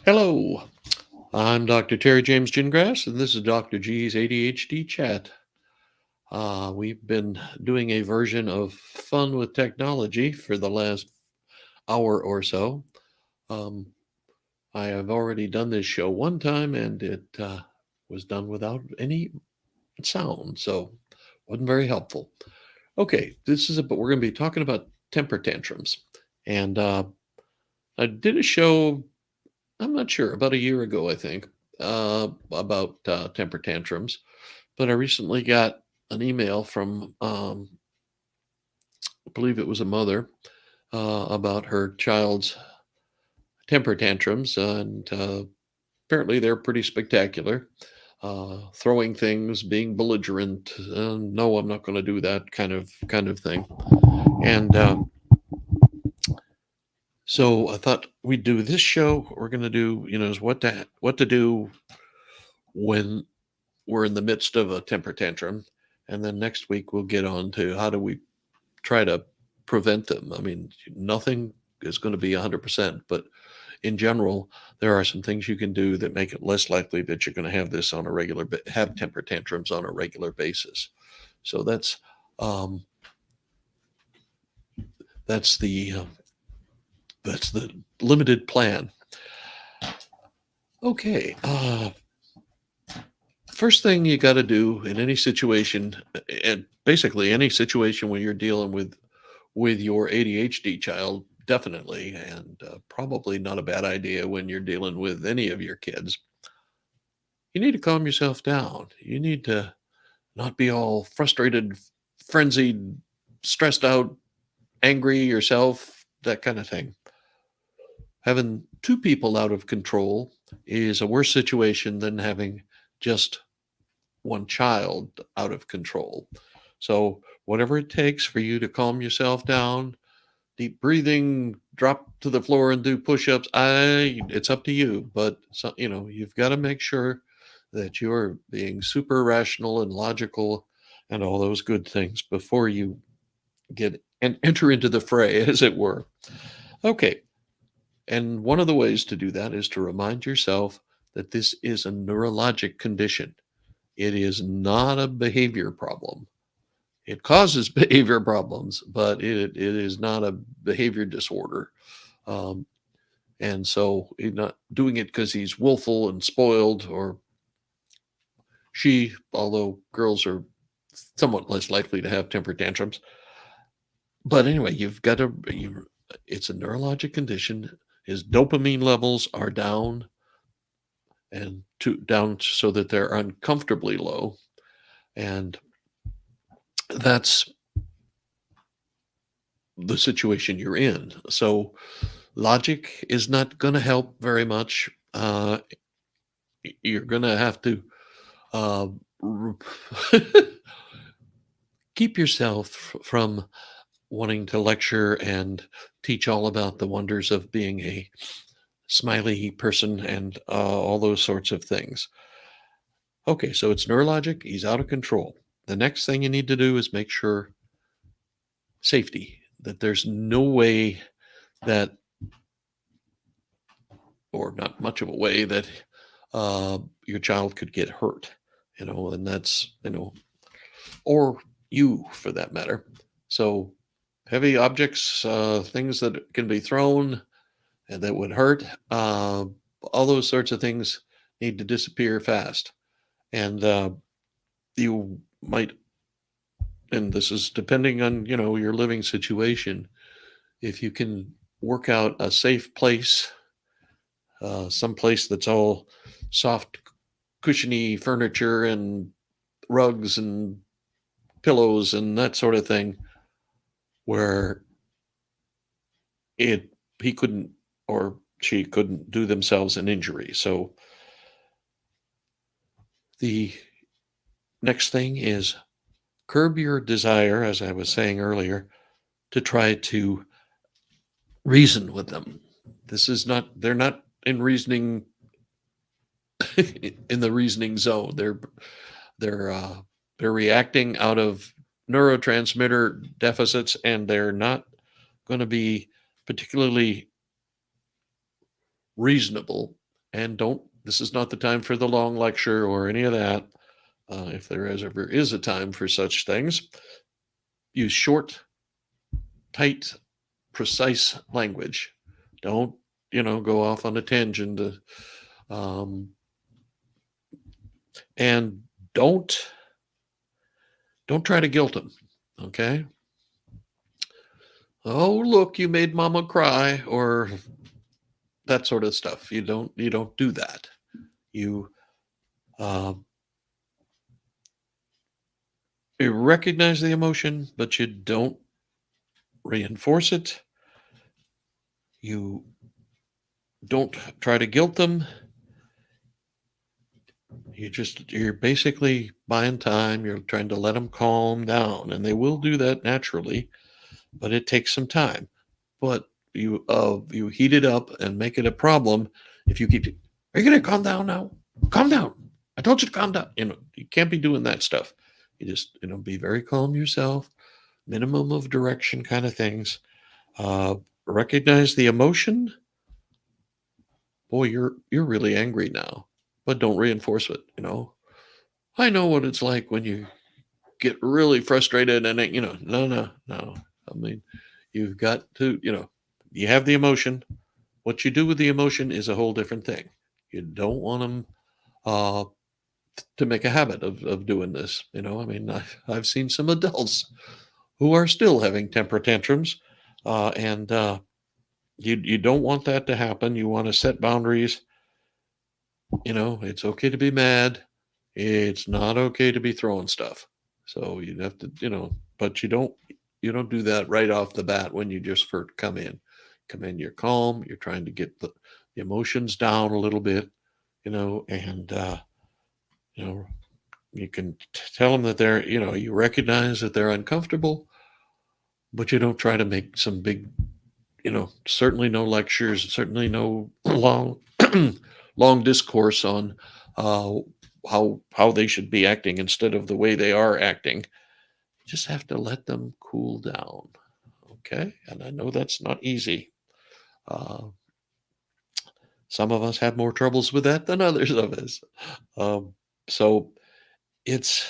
Hello, I'm Dr. Terry James Gingrass, and this is Dr. G's ADHD Chat. We've been doing a version of Fun with Technology for the last hour or so. Um, I have already done this show one time, and it was done without any sound, so wasn't very helpful. Okay, but we're going to be talking about temper tantrums, and I did a show. I'm not sure, about a year ago, I think, about temper tantrums. But I recently got an email from, I believe it was a mother, about her child's temper tantrums. And apparently they're pretty spectacular. Throwing things, being belligerent. No, I'm not going to do that kind of thing. And so I thought we'd do this show. We're going to do, is what to do when we're in the midst of a temper tantrum. And then next week we'll get on to how do we try to prevent them. I mean, nothing is going to be 100%, but in general, there are some things you can do that make it less likely that you're going to have this on a have temper tantrums on a regular basis. So um, that's the that's the limited plan. Okay. First thing you got to do in any situation, and basically any situation when you're dealing with your ADHD child, definitely, and probably not a bad idea when you're dealing with any of your kids. You need to calm yourself down. You need to not be all frustrated, frenzied, stressed out, angry yourself, that kind of thing. Having two people out of control is a worse situation than having just one child out of control. So, whatever it takes for you to calm yourself down, deep breathing, drop to the floor and do push-ups. It's up to you, but you've got to make sure that you're being super rational and logical and all those good things before you get and enter into the fray, as it were. Okay. And one of the ways to do that is to remind yourself that this is a neurologic condition. It is not a behavior problem. It causes behavior problems, but it is not a behavior disorder. Um, and so he's not doing it because he's willful and spoiled, or she, although girls are somewhat less likely to have temper tantrums. But anyway, it's a neurologic condition. His dopamine levels are down down so that they're uncomfortably low. And that's the situation you're in. So logic is not going to help very much. You're going to have to uh, keep yourself from wanting to lecture and teach all about the wonders of being a smiley person and all those sorts of things. Okay, so it's neurologic. He's out of control. The next thing you need to do is make sure safety, that there's no way that, or not much of a way that your child could get hurt, and that's, or you for that matter. So heavy objects, things that can be thrown and that would hurt, all those sorts of things need to disappear fast. And you might, and this is depending on, your living situation, if you can work out a safe place, some place that's all soft, cushiony furniture and rugs and pillows and that sort of thing, where it he couldn't or she couldn't do themselves an injury. So the next thing is curb your desire, as I was saying earlier, to try to reason with them. They're not in reasoning in the reasoning zone. They're uh, they're reacting out of neurotransmitter deficits, and they're not going to be particularly reasonable And don't this is not the time for the long lecture or any of that. If there is ever is a time for such things, use short, tight, precise language. Don't, go off on a tangent. Um, and don't try to guilt them. Okay. Oh, look, you made mama cry, or that sort of stuff. You don't do that. You uh, you recognize the emotion, but you don't reinforce it. You don't try to guilt them. You're basically buying time. You're trying to let them calm down, and they will do that naturally, but it takes some time. But you heat it up and make it a problem if you keep. Are you going to calm down now? Calm down. I told you to calm down. You can't be doing that stuff. You just be very calm yourself. Minimum of direction kind of things. Uh, Recognize the emotion. Boy, you're really angry now, but don't reinforce it. I know what it's like when you get really frustrated and no, no, no. I mean, you've got to, you have the emotion. What you do with the emotion is a whole different thing. You don't want them uh, to make a habit of doing this. I mean, I've seen some adults who are still having temper tantrums, and you don't want that to happen. You want to set boundaries. It's okay to be mad. It's not okay to be throwing stuff. So you'd have to, but you don't do that right off the bat when you just first come in. Come in, you're calm, you're trying to get the emotions down a little bit, and you know, you can tell them that you recognize that they're uncomfortable, but you don't try to make some big, certainly no lectures, certainly no long, long discourse on uh, how they should be acting instead of the way they are acting. You just have to let them cool down. Okay, and I know that's not easy. Uh, some of us have more troubles with that than others of us. Um, so it's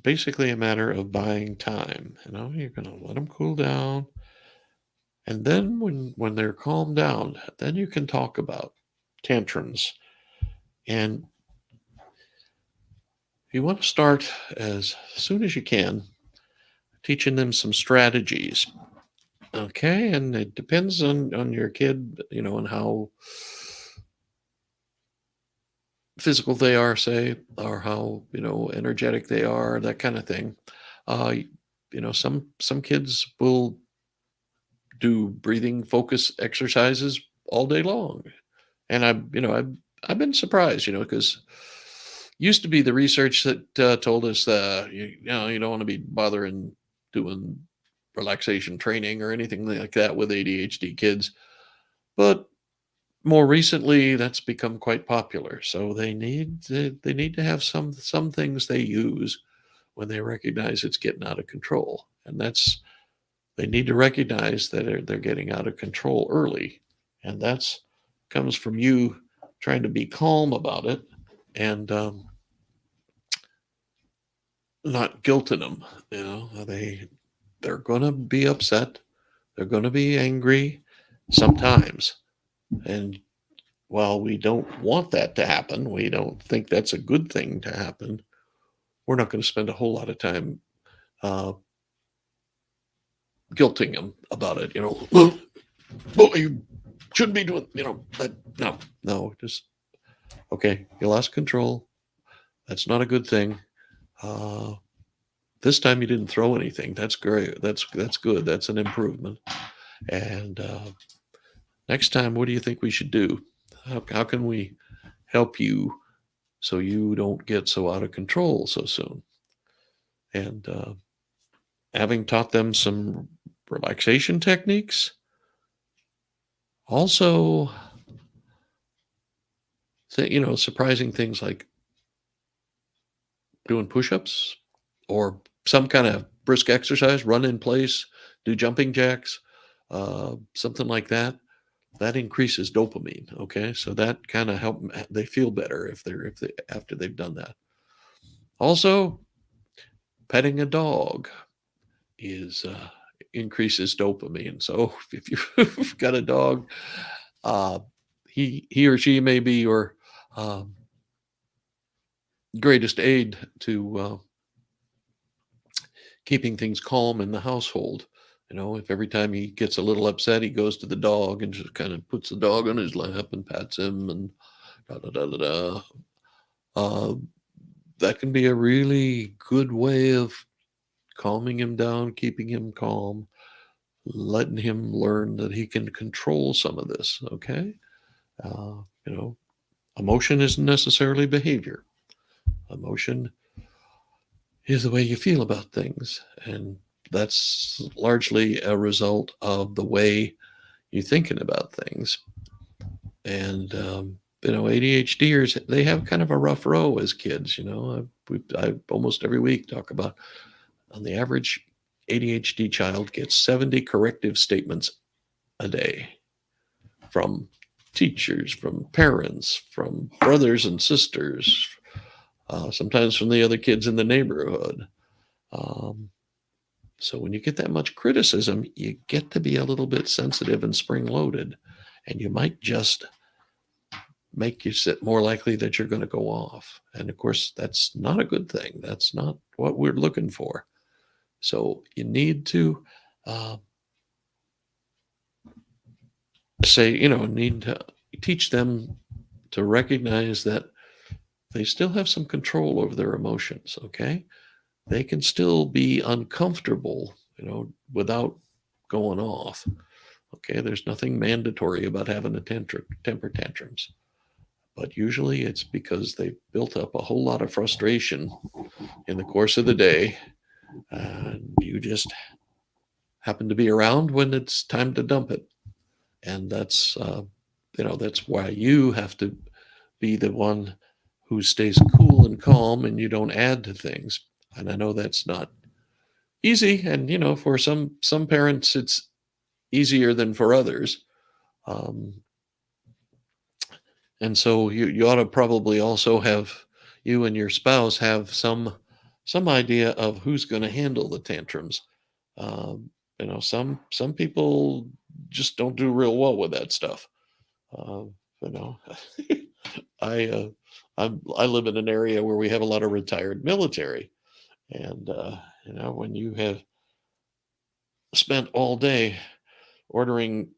basically a matter of buying time. You're going to let them cool down, and then when they're calmed down, then you can talk about tantrums. And you want to start as soon as you can, teaching them some strategies. Okay, and it depends on your kid, and how physical they are, say, or how energetic they are, that kind of thing. Uh, some kids will do breathing focus exercises all day long, and I've been surprised, because used to be the research that told us you don't want to be bothering doing relaxation training or anything like that with ADHD kids, but more recently that's become quite popular. So they need to have some things they use when they recognize it's getting out of control, and that's they need to recognize that they're getting out of control early, and that's comes from you trying to be calm about it, and not guilting them. They're going to be upset, they're going to be angry sometimes, and while we don't want that to happen, we don't think that's a good thing to happen, we're not going to spend a whole lot of time uh, guilting them about it. Well, you shouldn't be doing, that. No, no, just okay. You lost control. That's not a good thing. Uh, this time you didn't throw anything. That's great. That's good. That's an improvement. And next time, what do you think we should do? How can we help you so you don't get so out of control so soon? And having taught them some relaxation techniques, also, surprising things like doing push-ups or some kind of brisk exercise, run in place, do jumping jacks, something like that. that increases dopamine. Okay, so that kind of help they feel better if they after they've done that. Also, petting a dog is increases dopamine. So if you've got a dog, uh, he or she may be your um, greatest aid to keeping things calm in the household. You know, if every time he gets a little upset, he goes to the dog and just kind of puts the dog on his lap and pats him and da da da da da. Uh, that can be a really good way of calming him down, keeping him calm, letting him learn that he can control some of this. Okay, you know, emotion isn't necessarily behavior. Emotion is the way you feel about things, and that's largely a result of the way you're thinking about things. And you know, ADHDers, they have kind of a rough row as kids. You know, I almost every week talk about, on the average, ADHD child gets 70 corrective statements a day from teachers, from parents, from brothers and sisters, sometimes from the other kids in the neighborhood. Um, so when you get that much criticism, you get to be a little bit sensitive and spring loaded, and you might just make you sit more likely that you're going to go off. And of course, that's not a good thing. That's not what we're looking for. So you need to uh, say, you know, need to teach them to recognize that they still have some control over their emotions. Okay. They can still be uncomfortable, you know, without going off. Okay. There's nothing mandatory about having a temper tantrums, but usually it's because they've built up a whole lot of frustration in the course of the day. And you just happen to be around when it's time to dump it. And that's, you know, that's why you have to be the one who stays cool and calm and you don't add to things. And I know that's not easy. And, you know, for some parents, it's easier than for others. Um, and so you ought to probably also have, you and your spouse have some idea of who's going to handle the tantrums. You know, some people just don't do real well with that stuff. You know, I I live in an area where we have a lot of retired military, and you know, when you have spent all day ordering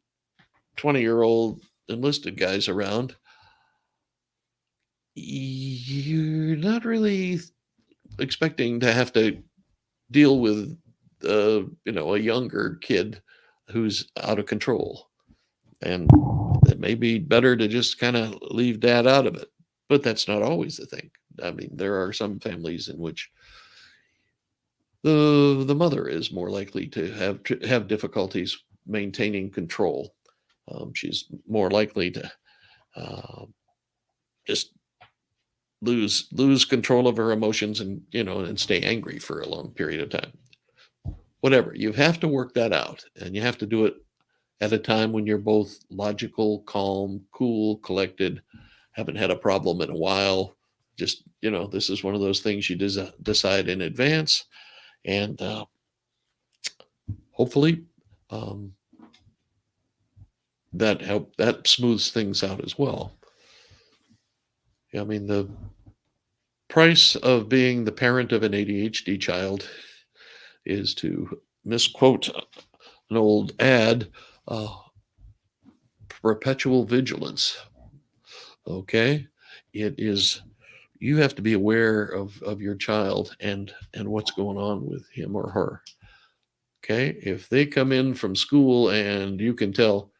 20-year-old enlisted guys around, you're not really expecting to have to deal with you know, a younger kid who's out of control. And it may be better to just kind of leave dad out of it. But that's not always the thing. I mean, there are some families in which the mother is more likely to have difficulties maintaining control. She's more likely to uh, just lose control of her emotions, and, you know, and stay angry for a long period of time. Whatever, you have to work that out, and you have to do it at a time when you're both logical, calm, cool, collected, haven't had a problem in a while. Just, you know, this is one of those things you decide in advance, and hopefully um, that smooths things out as well. I mean, the price of being the parent of an ADHD child is, to misquote an old ad, uh, perpetual vigilance. Okay, it is, you have to be aware of your child and what's going on with him or her. Okay, if they come in from school and you can tell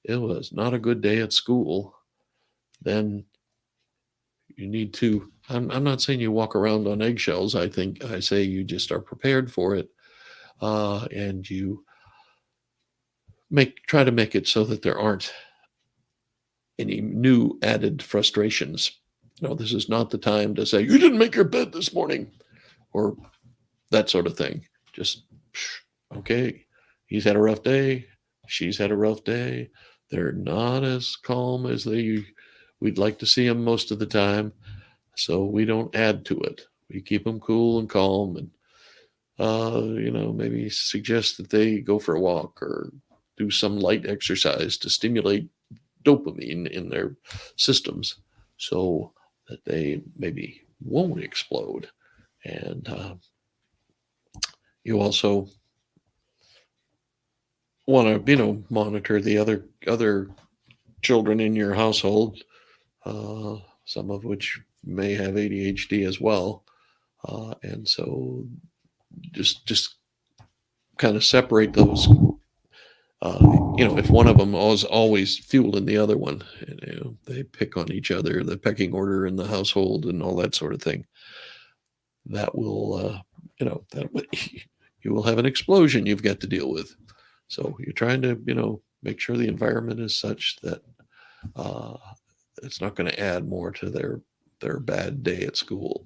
it was not a good day at school, then you need to, I'm not saying you walk around on eggshells. I think I say you just are prepared for it, and you try to make it so that there aren't any new added frustrations. No, this is not the time to say you didn't make your bed this morning, or that sort of thing. Just okay, he's had a rough day, she's had a rough day. They're not as calm as we'd like to see them most of the time, so we don't add to it. We keep them cool and calm, and maybe suggest that they go for a walk or do some light exercise to stimulate dopamine in their systems so that they maybe won't explode. And you also want to, monitor the other children in your household, some of which may have ADHD as well. And so just kind of separate those. If one of them is always fueling the other one, they pick on each other, the pecking order in the household, and all that sort of thing. That will, you will have an explosion you've got to deal with. So you're trying to, make sure the environment is such that uh, it's not going to add more to their bad day at school.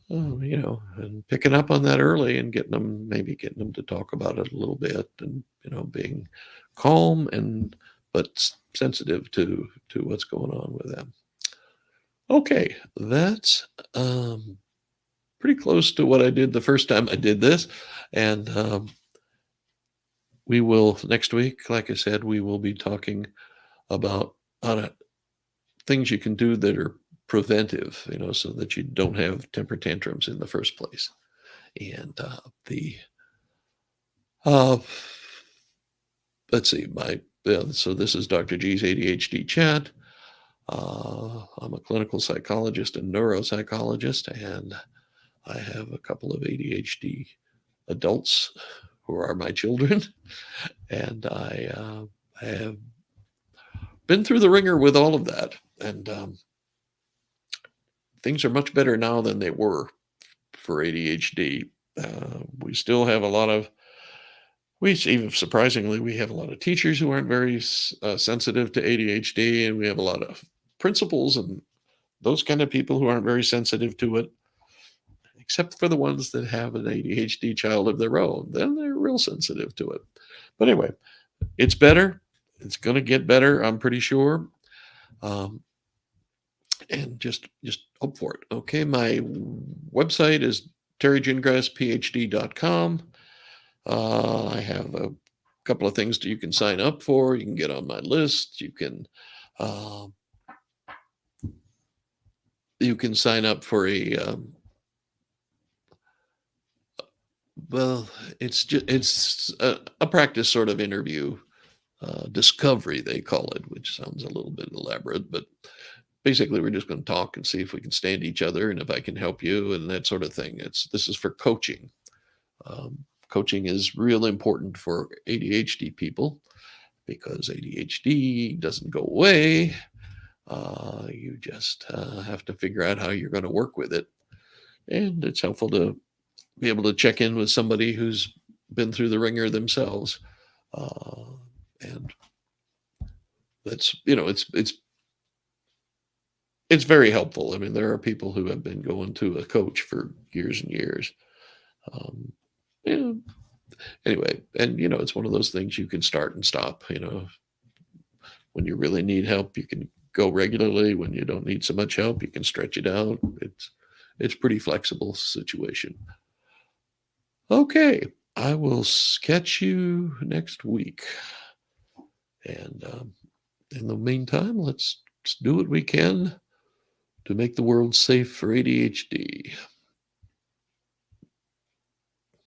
And picking up on that early and getting them to talk about it a little bit, and being calm and but sensitive to what's going on with them. Okay, that's pretty close to what I did the first time I did this, and we will next week, like I said, we will be talking about things you can do that are preventive, so that you don't have temper tantrums in the first place. And the uh, let's see, so this is Dr. G's ADHD chat. I'm a clinical psychologist and neuropsychologist, and I have a couple of ADHD adults who are my children, and I have been through the ringer with all of that, and things are much better now than they were for ADHD. We still have a lot of we even surprisingly we have a lot of teachers who aren't very sensitive to ADHD, and we have a lot of principals and those kind of people who aren't very sensitive to it, except for the ones that have an ADHD child of their own. Then they're real sensitive to it. But anyway, it's better. It's going to get better, I'm pretty sure. Um, and just hope for it. Okay, my website is terrygingrassphd.com. I have a couple of things that you can sign up for. You can get on my list. Uh, you can sign up for well, it's a practice sort of interview, discovery they call it, which sounds a little bit elaborate, but basically we're just going to talk and see if we can stand each other and if I can help you and that sort of thing. This is for coaching. Coaching is real important for ADHD people because ADHD doesn't go away. You just have to figure out how you're going to work with it. And it's helpful to be able to check in with somebody who's been through the ringer themselves. And that's, it's very helpful. I mean, there are people who have been going to a coach for years and years. Um, yeah. Anyway, and it's one of those things you can start and stop. When you really need help, you can go regularly. When you don't need so much help, you can stretch it out. It's pretty flexible situation. Okay, I will catch you next week. And in the meantime, let's do what we can to make the world safe for ADHD.